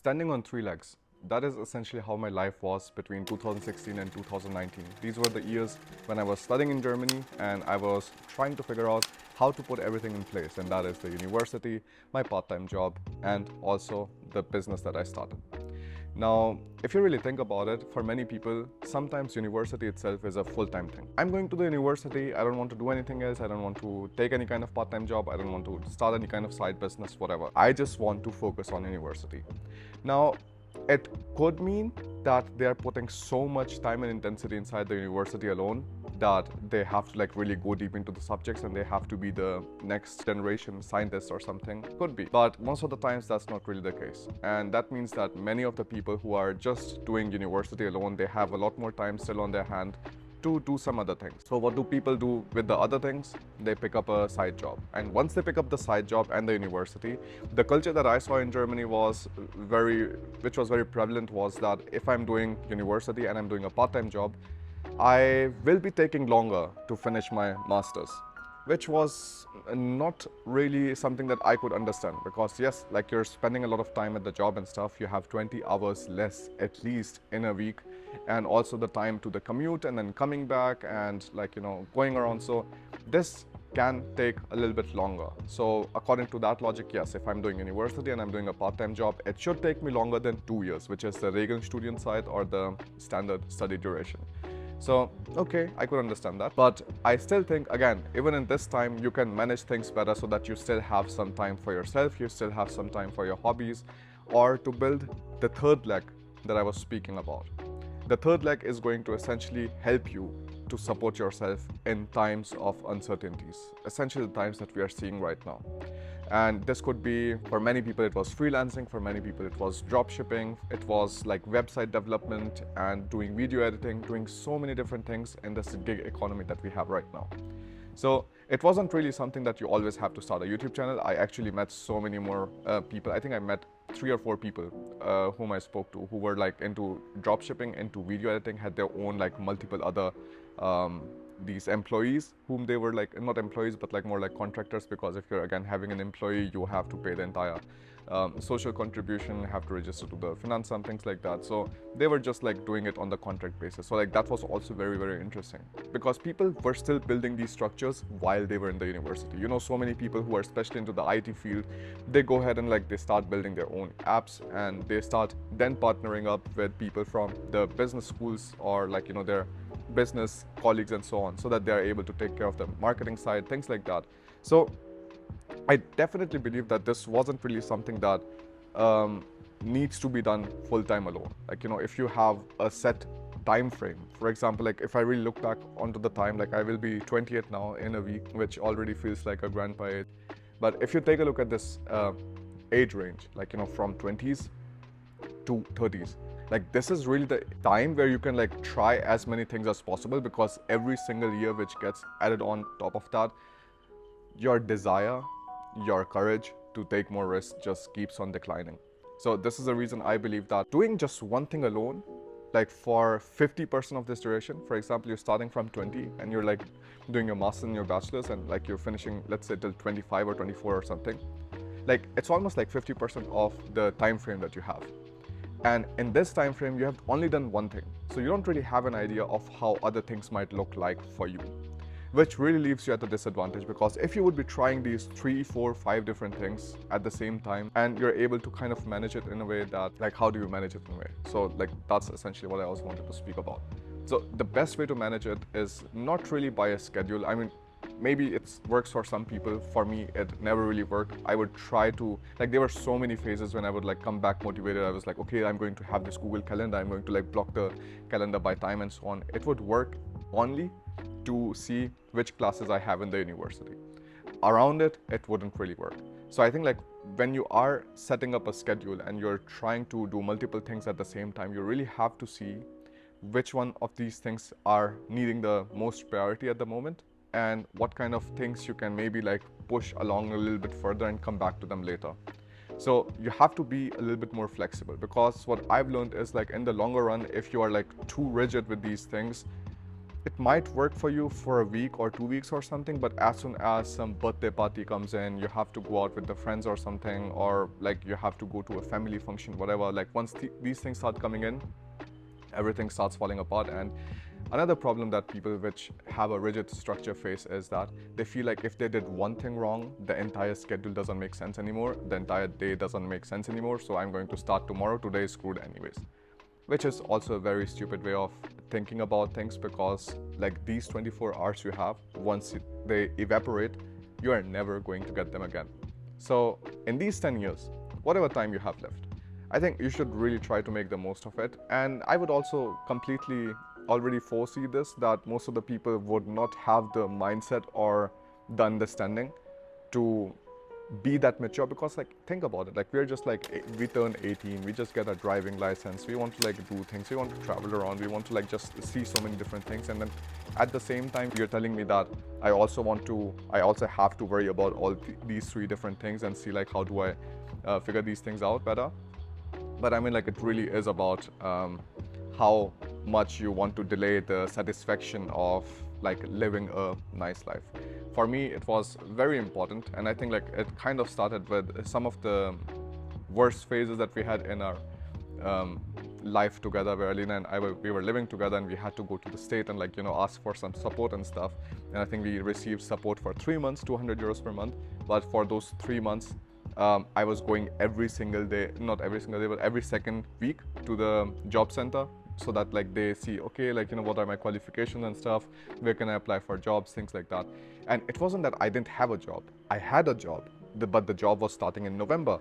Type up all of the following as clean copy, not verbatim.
Standing on three legs. That is essentially how my life was between 2016 and 2019. These were the years when I was studying in Germany and I was trying to figure out how to put everything in place, and that is the university, my part-time job, and also the business that I started. Now, if you really think about it, for many people, sometimes university itself is a full-time thing. I'm going to the university, I don't want to do anything else, I don't want to take any kind of part-time job, I don't want to start any kind of side business, whatever. I just want to focus on university. Now, it could mean that they are putting so much time and intensity inside the university alone that they have to really go deep into the subjects and they have to be the next generation scientist or something. Could be, but most of the times that's not really the case, and that means that many of the people who are just doing university alone, they have a lot more time still on their hand to do some other things. So what do people do with the other things? They pick up a side job. And once they pick up the side job and the university, the culture that I saw in Germany which was very prevalent, was that if I'm doing university and I'm doing a part-time job, I will be taking longer to finish my master's, which was not really something that I could understand, because yes, you're spending a lot of time at the job and stuff, you have 20 hours less at least in a week, and also the time to the commute and then coming back and going around. So this can take a little bit longer. So according to that logic, yes, if I'm doing university and I'm doing a part-time job, it should take me longer than 2 years, which is the Regelstudienzeit or the standard study duration. So, okay, I could understand that. But I still think, again, even in this time, you can manage things better so that you still have some time for yourself, you still have some time for your hobbies, or to build the third leg that I was speaking about. The third leg is going to essentially help you to support yourself in times of uncertainties, essentially the times that we are seeing right now. And this could be, for many people it was freelancing, for many people it was drop shipping, it was website development and doing video editing, doing so many different things in this gig economy that we have right now. So it wasn't really something that you always have to start a YouTube channel. I actually met so many more people. I think I met 3 or 4 people whom I spoke to who were into drop shipping, into video editing, had their own multiple other these employees whom they were not employees but more like contractors, because if you're again having an employee, you have to pay the entire social contribution, have to register to the finance and things like that. So they were just doing it on the contract basis. So that was also very, very interesting, because people were still building these structures while they were in the university. So many people who are especially into the IT field, they go ahead and they start building their own apps, and they start then partnering up with people from the business schools or their business colleagues and so on, so that they are able to take care of the marketing side, things like that. So I definitely believe that this wasn't really something that needs to be done full-time alone. If you have a set time frame, for example, if I really look back onto the time, I will be 28 now in a week, which already feels like a grandpa age. But if you take a look at this age range, from 20s to 30s, this is really the time where you can try as many things as possible, because every single year which gets added on top of that, your desire, your courage to take more risks just keeps on declining. So this is the reason I believe that doing just one thing alone, for 50% of this duration, for example, you're starting from 20 and you're doing your master's and your bachelor's, and you're finishing, let's say, till 25 or 24 or something, it's almost 50% of the time frame that you have. And in this time frame, you have only done one thing. So you don't really have an idea of how other things might look like for you, which really leaves you at a disadvantage, because if you would be trying these 3, 4, 5 different things at the same time, and you're able to kind of manage it in a way that, how do you manage it in a way? So that's essentially what I also wanted to speak about. So the best way to manage it is not really by a schedule. I mean, maybe it works for some people. For me, it never really worked. I would try to, there were so many phases when I would come back motivated. I was okay, I'm going to have this Google Calendar. I'm going to block the calendar by time and so on. It would work only to see which classes I have in the university. Around it, it wouldn't really work. So I think when you are setting up a schedule and you're trying to do multiple things at the same time, you really have to see which one of these things are needing the most priority at the moment, and what kind of things you can maybe push along a little bit further and come back to them later. So you have to be a little bit more flexible, because what I've learned is in the longer run, if you are too rigid with these things, it might work for you for a week or 2 weeks or something, but as soon as some birthday party comes in, you have to go out with the friends or something, or like you have to go to a family function, whatever, like once these things start coming in, everything starts falling apart. And another problem that people which have a rigid structure face is that they feel like if they did one thing wrong, the entire schedule doesn't make sense anymore, the entire day doesn't make sense anymore, so I'm going to start tomorrow, today is screwed anyways. Which is also a very stupid way of thinking about things, because like these 24 hours you have, once they evaporate, you are never going to get them again. So in these 10 years, whatever time you have left, I think you should really try to make the most of it. And I would also completely already foresee this, that most of the people would not have the mindset or the understanding to be that mature, because like think about it, like we're just like, we turn 18, we just get a driving license, we want to like do things, we want to travel around, we want to like just see so many different things, and then at the same time you're telling me that I also have to worry about all these three different things and see like how do I figure these things out better. But I mean, like, it really is about how much you want to delay the satisfaction of like living a nice life. For me, it was very important, and I think like it kind of started with some of the worst phases that we had in our life together, where Alina and we were living together, and we had to go to the state and like, you know, ask for some support and stuff. And I think we received support for 3 months, 200 euros per month. But for those 3 months, I was going every single day, not every single day, but every second week to the job center, so that like they see, okay, like, you know, what are my qualifications and stuff, where can I apply for jobs, things like that. And it wasn't that I didn't have a job. I had a job, but the job was starting in November.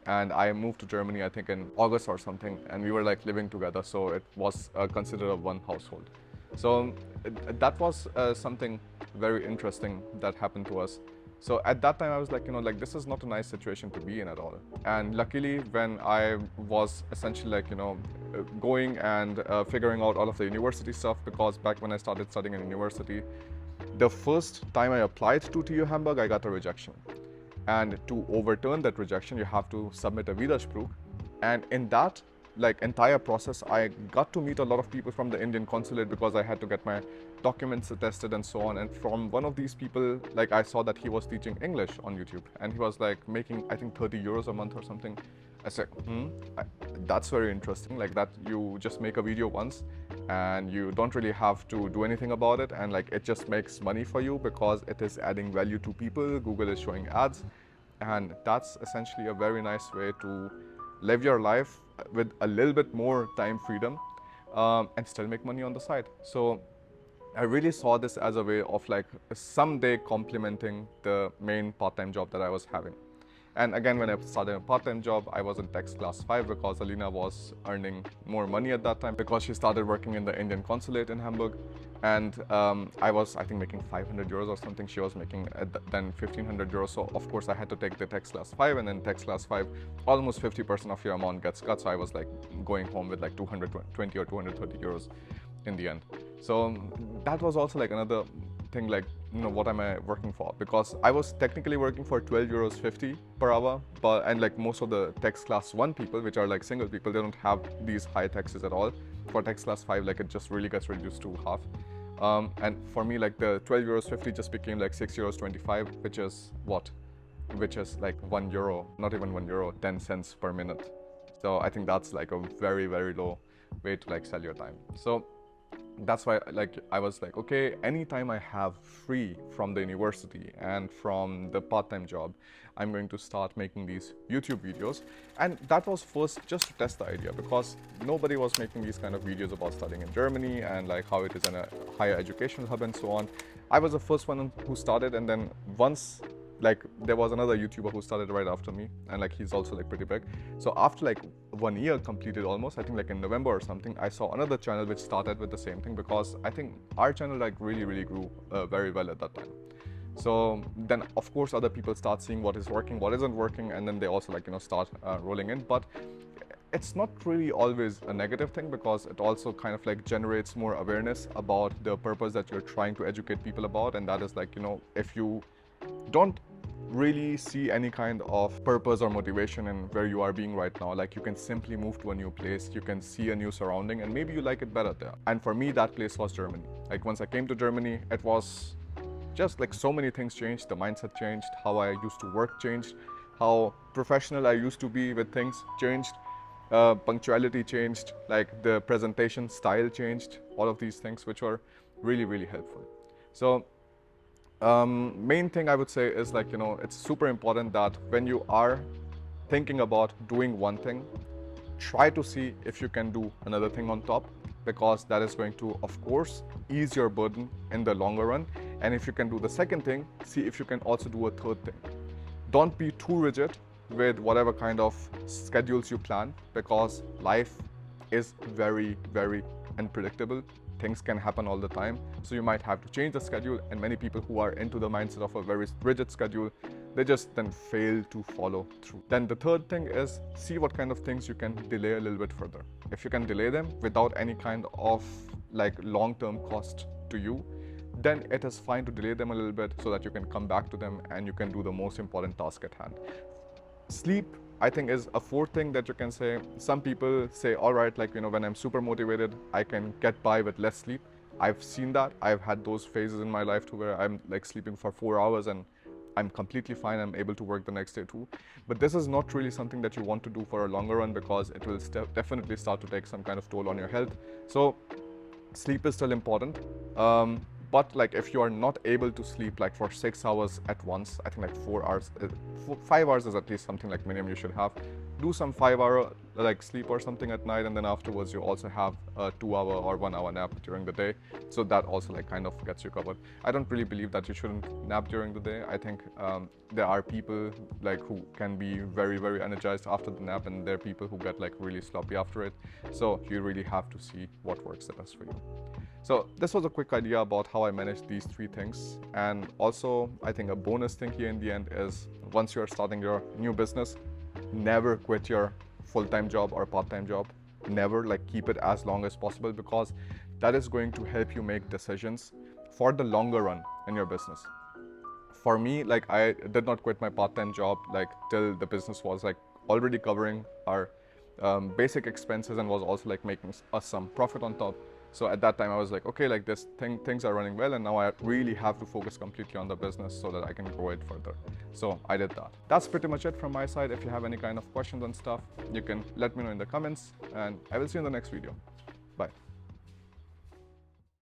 And I moved to Germany, I think in August or something, and we were like living together, so it was considered a one household. So that was something very interesting that happened to us. So at that time I was like, you know, like this is not a nice situation to be in at all. And luckily, when I was essentially like, you know, going and figuring out all of the university stuff, because back when I started studying in university, the first time I applied to TU Hamburg, I got a rejection. And to overturn that rejection, you have to submit a Widerspruch. And in that like entire process, I got to meet a lot of people from the Indian consulate, because I had to get my documents attested and so on. And from one of these people, like I saw that he was teaching English on YouTube, and he was like making, I think, 30 euros a month or something. I said, that's very interesting, like that you just make a video once and you don't really have to do anything about it, and like it just makes money for you because it is adding value to people. Google is showing ads, and that's essentially a very nice way to live your life with a little bit more time freedom, and still make money on the side. So I really saw this as a way of like someday complementing the main part-time job that I was having. And again, when I started a part-time job, I was in tax class 5, because Alina was earning more money at that time, because she started working in the Indian consulate in Hamburg. And I was, I think, making 500 euros or something. She was making then 1500 euros. So of course I had to take the tax class 5, and then tax class 5, almost 50% of your amount gets cut. So I was like going home with like 220 or 230 euros in the end. So that was also like another thing, like, you know, what am I working for? Because I was technically working for 12 euros 50 per hour, and like most of the tax class 1 people, which are like single people, they don't have these high taxes at all. For tax class 5, like it just really gets reduced to half. And for me, like the 12 euros 50 just became like 6 euros 25, which is what? Which is like 1 euro, not even 1 euro, 10 cents per minute. So I think that's like a very, very low way to like sell your time. So that's why like I was like, okay, anytime I have free from the university and from the part-time job, I'm going to start making these YouTube videos. And that was first just to test the idea, because nobody was making these kind of videos about studying in Germany and like how it is in a higher education hub and so on. I was the first one who started, and then once like there was another YouTuber who started right after me, and like he's also like pretty big. So after like 1 year completed almost, I think like in November or something, I saw another channel which started with the same thing, because I think our channel like really grew very well at that time. So then of course other people start seeing what is working, what isn't working, and then they also like, you know, start rolling in. But it's not really always a negative thing, because it also kind of like generates more awareness about the purpose that you're trying to educate people about. And that is like, you know, if you don't really see any kind of purpose or motivation in where you are being right now. Like, you can simply move to a new place, you can see a new surrounding, and maybe you like it better there. And for me, that place was Germany. Like, once I came to Germany, it was just like so many things changed. The mindset changed, how I used to work changed, how professional I used to be with things changed, punctuality changed, like the presentation style changed, all of these things, which were really, really helpful. So main thing I would say is, like, it's super important that when you are thinking about doing one thing, try to see if you can do another thing on top, because that is going to, of course, ease your burden in the longer run. And if you can do the second thing, see if you can also do a third thing. Don't be too rigid with whatever kind of schedules you plan, because life is very, very unpredictable. Things can happen all the time. So you might have to change the schedule, and many people who are into the mindset of a very rigid schedule, they just then fail to follow through. Then the third thing is, see what kind of things you can delay a little bit further. If you can delay them without any kind of like long-term cost to you, then it is fine to delay them a little bit so that you can come back to them and you can do the most important task at hand. Sleep, I think, is a fourth thing that you can say. Some people say, all right, like, when I'm super motivated, I can get by with less sleep. I've seen that. I've had those phases in my life to where I'm like sleeping for 4 hours and I'm completely fine. I'm able to work the next day too. But this is not really something that you want to do for a longer run, because it will definitely start to take some kind of toll on your health. So sleep is still important. But like, if you are not able to sleep like for 6 hours at once, I think like 4 hours, 5 hours is at least something like minimum you should have. Do some 5-hour like sleep or something at night, and then afterwards you also have a 2-hour or 1-hour nap during the day. So that also like kind of gets you covered. I don't really believe that you shouldn't nap during the day. I think there are people like who can be very, very energized after the nap, and there are people who get like really sloppy after it. So you really have to see what works the best for you. So this was a quick idea about how I managed these 3 things. And also, I think a bonus thing here in the end is, once you're starting your new business, never quit your full-time job or part-time job. Never, like, keep it as long as possible, because that is going to help you make decisions for the longer run in your business. For me, like, I did not quit my part-time job like till the business was like already covering our basic expenses and was also like making us some profit on top. So at that time I was like, okay, like things are running well, and now I really have to focus completely on the business so that I can grow it further. So I did that. That's pretty much it from my side. If you have any kind of questions and stuff, you can let me know in the comments, and I will see you in the next video.